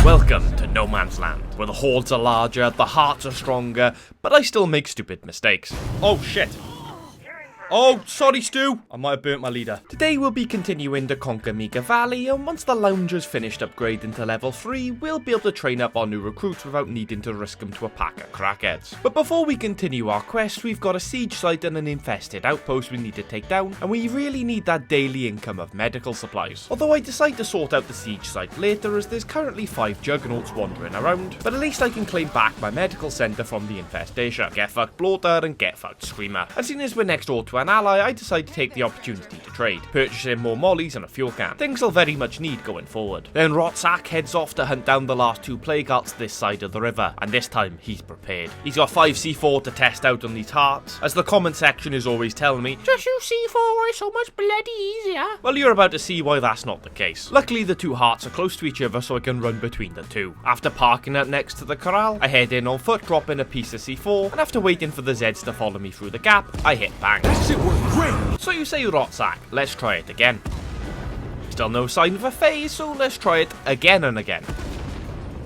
Welcome to No Man's Land, where the hordes are larger, the hearts are stronger, but I still make stupid mistakes. Oh shit. Oh, sorry Stu, I might have burnt my leader. Today we'll be continuing to conquer Mega Valley, and once the Loungers finished upgrading to level 3, we'll be able to train up our new recruits without needing to risk them to a pack of crackheads. But before we continue our quest, we've got a siege site and an infested outpost we need to take down, and we really need that daily income of medical supplies. Although I decide to sort out the siege site later, as there's currently 5 juggernauts wandering around, but at least I can claim back my medical centre from the infestation. Get fucked Bloater and get fucked Screamer. And seeing as we're next door to an ally, I decide to take the opportunity to trade, purchasing more mollies and a fuel can, things I'll very much need going forward. Then Rotsack heads off to hunt down the last 2 plague hearts this side of the river, and this time he's prepared. He's got 5 C4 to test out on these hearts, as the comment section is always telling me, just use C4, it's so much bloody easier. Well, you're about to see why that's not the case. Luckily the 2 hearts are close to each other, so I can run between the 2. After parking up next to the corral, I head in on foot, dropping a piece of C4, and after waiting for the Zeds to follow me through the gap, I hit bang. That shit worked great! So you say, Rotsack, let's try it again. Still no sign of a phase, so let's try it again and again.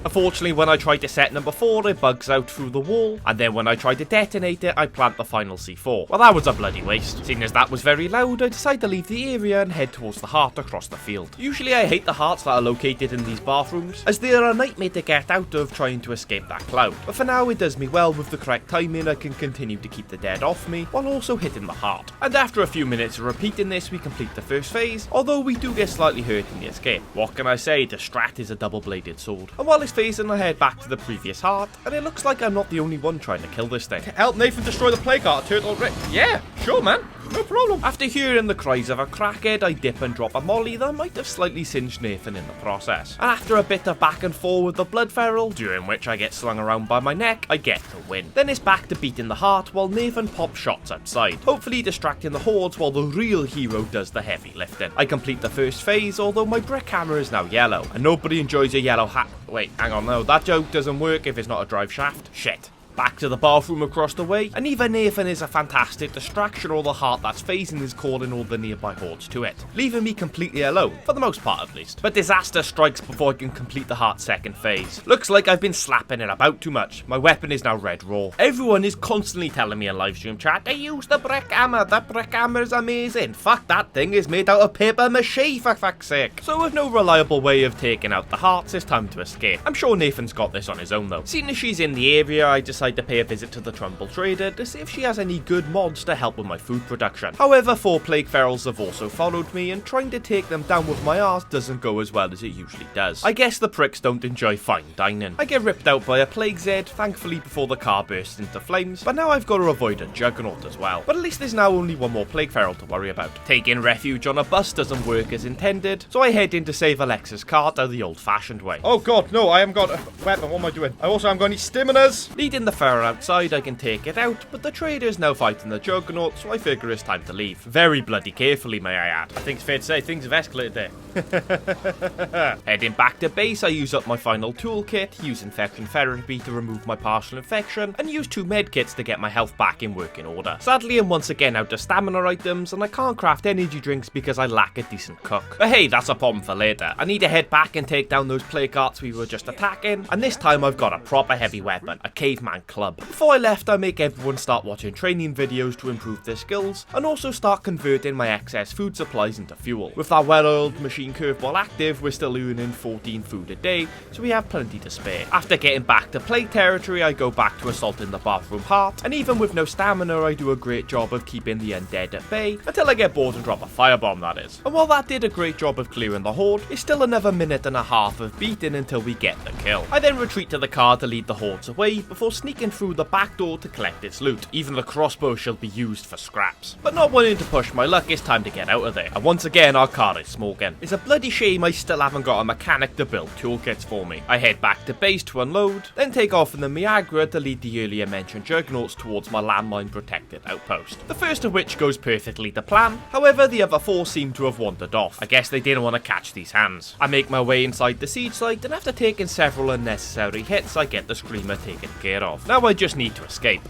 Unfortunately, when I try to set number 4, it bugs out through the wall, and then when I try to detonate it, I plant the final C4. Well, that was a bloody waste. Seeing as that was very loud, I decide to leave the area and head towards the heart across the field. Usually I hate the hearts that are located in these bathrooms, as they are a nightmare to get out of trying to escape that cloud. But for now, it does me well. With the correct timing, I can continue to keep the dead off me, while also hitting the heart. And after a few minutes of repeating this, we complete the first phase, although we do get slightly hurt in the escape. What can I say, the Strat is a double-bladed sword. And while it's phasing, I head back to the previous heart, and it looks like I'm not the only one trying to kill this thing. Help Nathan destroy the plague heart, turtle Rick. Yeah, sure man, no problem. After hearing the cries of a crackhead, I dip and drop a molly that might have slightly singed Nathan in the process. And after a bit of back and forth with the blood feral, during which I get slung around by my neck, I get the win. Then it's back to beating the heart while Nathan pops shots outside, hopefully distracting the hordes while the real hero does the heavy lifting. I complete the first phase, although my brick hammer is now yellow, and nobody enjoys a yellow hat. Wait, hang on, no, that joke doesn't work if it's not a drive shaft. Shit. Back to the bathroom across the way, and even Nathan is a fantastic distraction, or the heart that's phasing is calling all the nearby hordes to it, leaving me completely alone, for the most part at least. But disaster strikes before I can complete the heart's second phase. Looks like I've been slapping it about too much. My weapon is now red raw. Everyone is constantly telling me in livestream chat, I use the brick hammer, is amazing. Fuck, that thing is made out of paper mache, for fuck's sake. So with no reliable way of taking out the hearts, it's time to escape. I'm sure Nathan's got this on his own though. Seeing as she's in the area, I decide to pay a visit to the Trumble trader to see if she has any good mods to help with my food production. However, 4 plague ferals have also followed me, and trying to take them down with my arse doesn't go as well as it usually does. I guess the pricks don't enjoy fine dining. I get ripped out by a plague Zed, thankfully before the car bursts into flames, but now I've got to avoid a juggernaut as well. But at least there's now only 1 more plague feral to worry about. Taking refuge on a bus doesn't work as intended, so I head in to save Alexa's cart the old-fashioned way. Oh god, no, I haven't got a weapon, what am I doing? I also haven't got any stamina. Leading the feral outside, I can take it out, but the trader is now fighting the juggernaut, so I figure it's time to leave. Very bloody carefully, may I add. I think it's fair to say things have escalated there. Heading back to base, I use up my final toolkit, use infection therapy to remove my partial infection, and use 2 medkits to get my health back in working order. Sadly, I'm once again out of stamina items, and I can't craft energy drinks because I lack a decent cook. But hey, that's a problem for later. I need to head back and take down those plague hearts we were just attacking, and this time I've got a proper heavy weapon, a caveman club. Before I left, I make everyone start watching training videos to improve their skills, and also start converting my excess food supplies into fuel. With our well-oiled machine curveball active, we're still earning 14 food a day, so we have plenty to spare. After getting back to plague territory, I go back to assaulting the bathroom heart, and even with no stamina, I do a great job of keeping the undead at bay, until I get bored and drop a firebomb, that is. And while that did a great job of clearing the horde, it's still another minute and a half of beating until we get the kill. I then retreat to the car to lead the hordes away, before sneaking through the back door to collect its loot. Even the crossbow shall be used for scraps. But not wanting to push my luck, it's time to get out of there. And once again, our car is smoking. It's a bloody shame I still haven't got a mechanic to build toolkits for me. I head back to base to unload, then take off in the Miagra to lead the earlier mentioned juggernauts towards my landmine protected outpost. The first of which goes perfectly to plan. However, the other 4 seem to have wandered off. I guess they didn't want to catch these hands. I make my way inside the siege site, and after taking several unnecessary hits, I get the screamer taken care of. Now I just need to escape.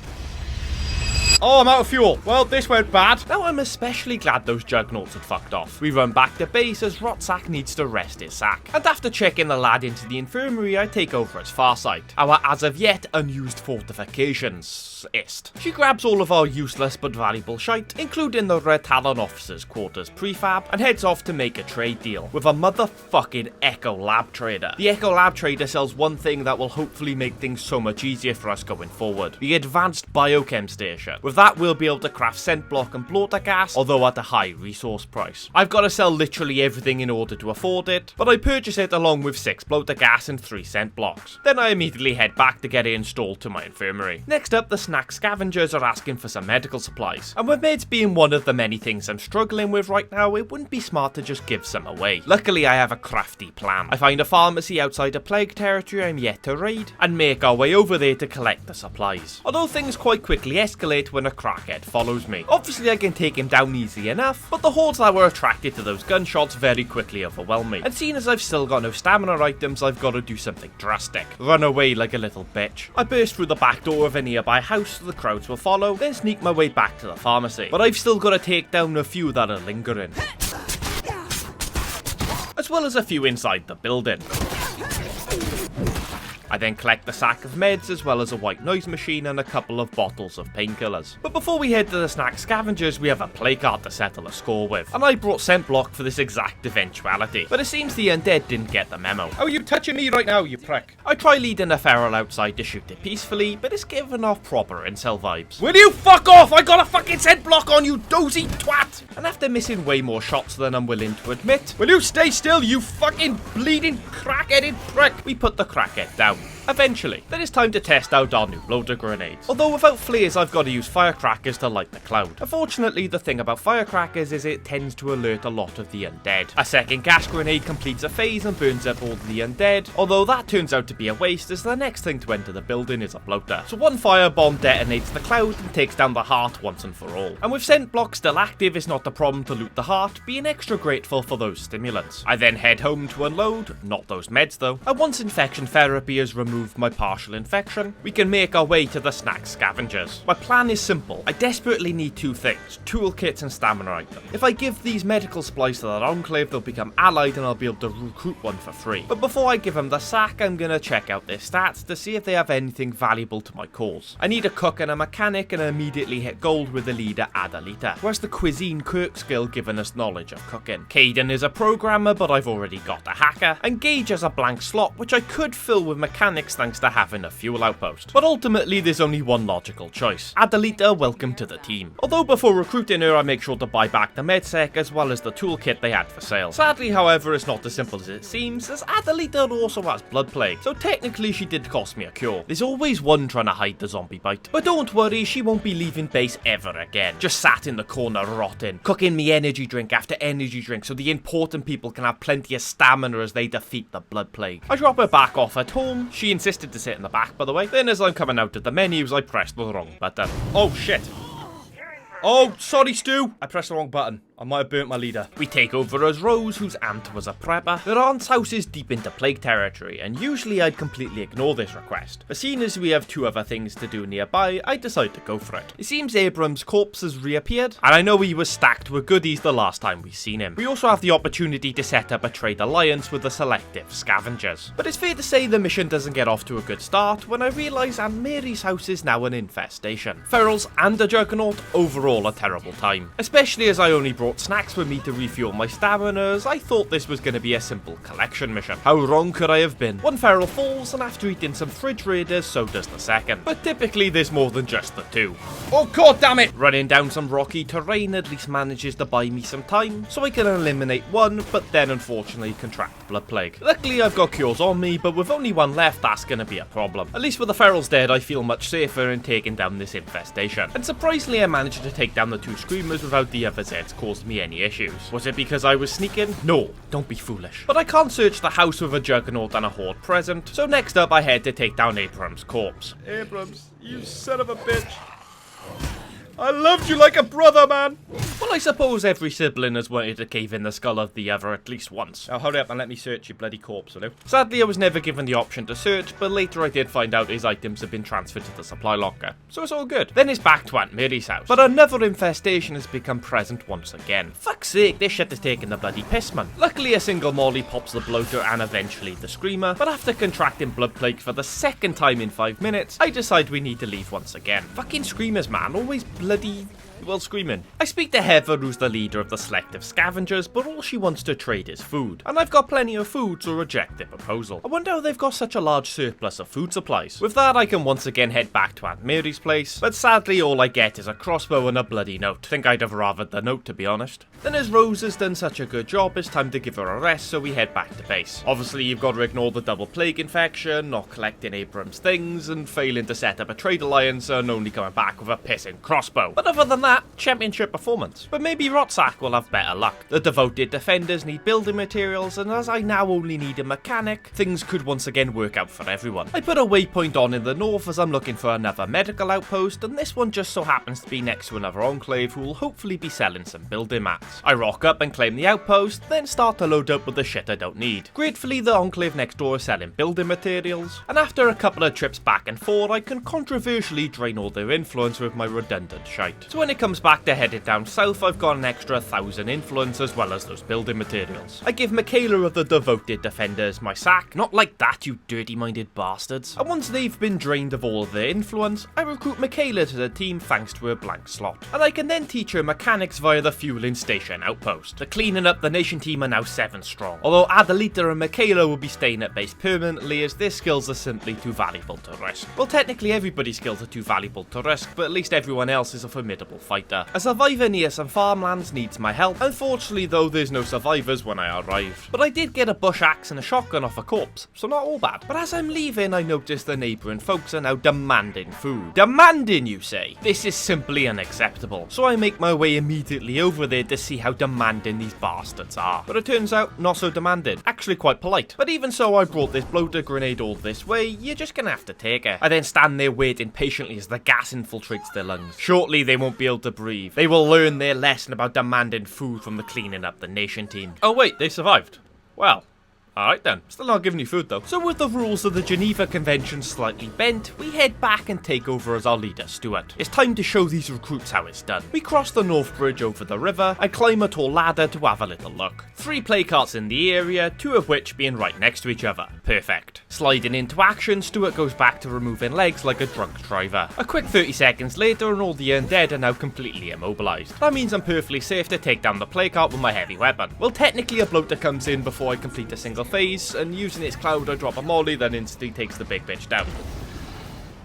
Oh, I'm out of fuel. Well, this went bad. Now, I'm especially glad those jugnauts had fucked off. We run back to base as Rotsack needs to rest his sack. And after checking the lad into the infirmary, I take over as Farsight, our as of yet unused fortifications-ist. She grabs all of our useless but valuable shite, including the Red Talon officer's quarters prefab, and heads off to make a trade deal with a motherfucking Echo Lab trader. The Echo Lab trader sells one thing that will hopefully make things so much easier for us going forward: the advanced biochem station. With that, we'll be able to craft scent block and bloater gas, although at a high resource price. I've got to sell literally everything in order to afford it, but I purchase it along with 6 bloater gas and 3 scent blocks. Then I immediately head back to get it installed to my infirmary. Next up, the snack scavengers are asking for some medical supplies, and with meds being one of the many things I'm struggling with right now, it wouldn't be smart to just give some away. Luckily, I have a crafty plan. I find a pharmacy outside a plague territory I'm yet to raid, and make our way over there to collect the supplies. Although things quite quickly escalate when a crackhead follows me. Obviously I can take him down easy enough, but the hordes that were attracted to those gunshots very quickly overwhelm me. And seeing as I've still got no stamina items, I've got to do something drastic. Run away like a little bitch. I burst through the back door of a nearby house so the crowds will follow, then sneak my way back to the pharmacy. But I've still got to take down a few that are lingering, as well as a few inside the building. I then collect the sack of meds as well as a white noise machine and a couple of bottles of painkillers. But before we head to the snack scavengers, we have a play card to settle a score with, and I brought scent block for this exact eventuality. But it seems the undead didn't get the memo. How are you touching me right now, you prick? I try leading a feral outside to shoot it peacefully, but it's giving off proper incel vibes. Will you fuck off? I got a fucking scent block on you, dozy twat! And after missing way more shots than I'm willing to admit, will you stay still, you fucking bleeding crack-headed prick? We put the crackhead down. Eventually, then it's time to test out our new bloater grenades. Although without flares, I've got to use firecrackers to light the cloud. Unfortunately, the thing about firecrackers is it tends to alert a lot of the undead. A second gas grenade completes a phase and burns up all the undead, although that turns out to be a waste as the next thing to enter the building is a bloater. So one firebomb detonates the cloud and takes down the heart once and for all. And with scent block still active, it's not a problem to loot the heart, being extra grateful for those stimulants. I then head home to unload, not those meds though, and once infection therapy is removed my partial infection, we can make our way to the snack scavengers. My plan is simple. I desperately need 2 things: toolkits and stamina items. If I give these medical supplies to the Enclave, they'll become allied and I'll be able to recruit one for free. But before I give them the sack, I'm gonna check out their stats to see if they have anything valuable to my cause. I need a cook and a mechanic, and I immediately hit gold with the leader Adelita, who has the cuisine Kirk skill giving us knowledge of cooking. Caden is a programmer, but I've already got a hacker, and Gage has a blank slot which I could fill with mechanics thanks to having a fuel outpost. But ultimately there's only one logical choice. Adelita, welcome to the team. Although before recruiting her I make sure to buy back the medsec as well as the toolkit they had for sale. Sadly however, it's not as simple as it seems, as Adelita also has blood plague, so technically she did cost me a cure. There's always one trying to hide the zombie bite. But don't worry, she won't be leaving base ever again. Just sat in the corner rotting, cooking me energy drink after energy drink so the important people can have plenty of stamina as they defeat the blood plague. I drop her back off at home. She insisted to sit in the back, by the way. Then as I'm coming out of the menus, I pressed the wrong button. Oh shit. Oh, sorry Stu. I pressed the wrong button. I might have burnt my leader. We take over as Rose, whose aunt was a prepper. Their aunt's house is deep into plague territory, and usually I'd completely ignore this request. But seeing as we have 2 other things to do nearby, I decide to go for it. It seems Abram's corpse has reappeared, and I know he was stacked with goodies the last time we seen him. We also have the opportunity to set up a trade alliance with the Selective scavengers. But it's fair to say the mission doesn't get off to a good start when I realise Aunt Mary's house is now an infestation. Ferals and a Juggernaut, overall a terrible time. Especially as I only brought snacks with me to refuel my stamina, as I thought this was going to be a simple collection mission. How wrong could I have been? One feral falls, and after eating some fridge raiders, so does the second. But typically there's more than just the 2. Oh god damn it! Running down some rocky terrain at least manages to buy me some time, so I can eliminate one, but then unfortunately contract blood plague. Luckily I've got cures on me, but with only 1 left that's going to be a problem. At least with the ferals dead I feel much safer in taking down this infestation. And surprisingly I managed to take down the 2 screamers without the other Zeds causing me any issues. Was it because I was sneaking? No, don't be foolish. But I can't search the house with a Juggernaut and a horde present, so next up I head to take down Abram's corpse. Abrams, you son of a bitch. I loved you like a brother, man. Well, I suppose every sibling has wanted to cave in the skull of the other at least once. Now, hurry up and let me search your bloody corpse, will you? Sadly, I was never given the option to search, but later I did find out his items have been transferred to the supply locker. So it's all good. Then it's back to Aunt Mary's house. But another infestation has become present once again. Fuck's sake, this shit is taking the bloody piss, man. Luckily, a single molly pops the bloater and eventually the screamer, but after contracting blood plague for the second time in 5 minutes, I decide we need to leave once again. Fucking screamers, man. Always bloody... well, screaming. I speak to Heather, who's the leader of the Selective scavengers, but all she wants to trade is food. And I've got plenty of food, so reject their proposal. I wonder how they've got such a large surplus of food supplies. With that, I can once again head back to Aunt Mary's place, but sadly all I get is a crossbow and a bloody note. Think I'd have rathered the note, to be honest. Then as Rose has done such a good job, it's time to give her a rest, so we head back to base. Obviously, you've got to ignore the double plague infection, not collecting Abram's things, and failing to set up a trade alliance, and only coming back with a pissing crossbow. But other than that, championship performance. But maybe Rotsack will have better luck. The devoted defenders need building materials, and as I now only need a mechanic, things could once again work out for everyone. I put a waypoint on in the north as I'm looking for another medical outpost, and this one just so happens to be next to another Enclave who will hopefully be selling some building mats. I rock up and claim the outpost, then start to load up with the shit I don't need. Gratefully, the Enclave next door is selling building materials, and after a couple of trips back and forth, I can controversially drain all their influence with my redundant shite. So when it comes back to headed down south, I've got an extra 1,000 influence as well as those building materials. I give Michaela of the devoted defenders my sack. Not like that, you dirty-minded bastards. And once they've been drained of all of their influence, I recruit Michaela to the team thanks to her blank slot. And I can then teach her mechanics via the fueling station outpost. The cleaning up the nation team are now 7 strong. Although Adelita and Michaela will be staying at base permanently as their skills are simply too valuable to risk. Well, technically everybody's skills are too valuable to risk, but at least everyone else is a formidable fighter. A survivor near some farmlands needs my help. Unfortunately though, there's no survivors when I arrived. But I did get a bush axe and a shotgun off a corpse, so not all bad. But as I'm leaving, I notice the neighbouring folks are now demanding food. Demanding, you say? This is simply unacceptable. So I make my way immediately over there to see how demanding these bastards are. But it turns out, not so demanding. Actually quite polite. But even so, I brought this bloater grenade all this way, you're just gonna have to take it. I then stand there waiting patiently as the gas infiltrates their lungs. Shortly, they won't be able to breathe. They will learn their lesson about demanding food from the cleaning up the nation team. Oh wait, they survived. Well, alright then. Still not giving you food though. So with the rules of the Geneva Convention slightly bent, we head back and take over as our leader, Stuart. It's time to show these recruits how it's done. We cross the North Bridge over the river, I climb a tall ladder to have a little look. 3 play carts in the area, 2 of which being right next to each other. Perfect. Sliding into action, Stuart goes back to removing legs like a drunk driver. A quick 30 seconds later and all the undead are now completely immobilized. That means I'm perfectly safe to take down the play cart with my heavy weapon. Well, technically a bloater comes in before I complete a single phase, and using its cloud I drop a molly, then instantly takes the big bitch down.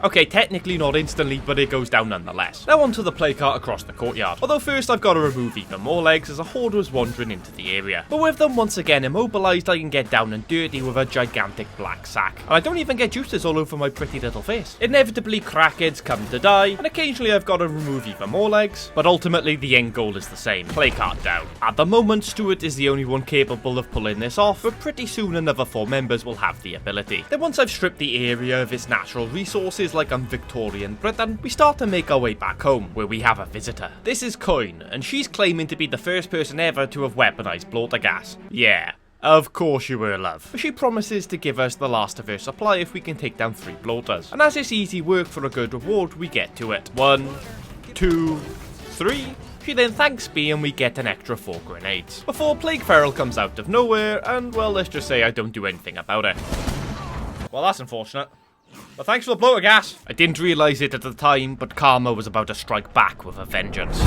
Okay, technically not instantly, but it goes down nonetheless. Now onto the play cart across the courtyard. Although first I've got to remove even more legs as a horde was wandering into the area. But with them once again immobilized, I can get down and dirty with a gigantic black sack. And I don't even get juices all over my pretty little face. Inevitably, crackheads come to die, and occasionally I've got to remove even more legs. But ultimately, the end goal is the same. Play cart down. At the moment, Stuart is the only one capable of pulling this off, but pretty soon another 4 members will have the ability. Then once I've stripped the area of its natural resources like I'm Victorian Britain, we start to make our way back home, where we have a visitor. This is Coin, and she's claiming to be the first person ever to have weaponized bloater gas. Yeah. Of course you were, love. But she promises to give us the last of her supply if we can take down 3 bloaters. And as it's easy work for a good reward, we get to it. 1, 2, 3. She then thanks me and we get an extra 4 grenades. Before Plague Feral comes out of nowhere, and well, let's just say I don't do anything about it. Well, that's unfortunate. But thanks for the bloater gas. I didn't realise it at the time, but karma was about to strike back with a vengeance.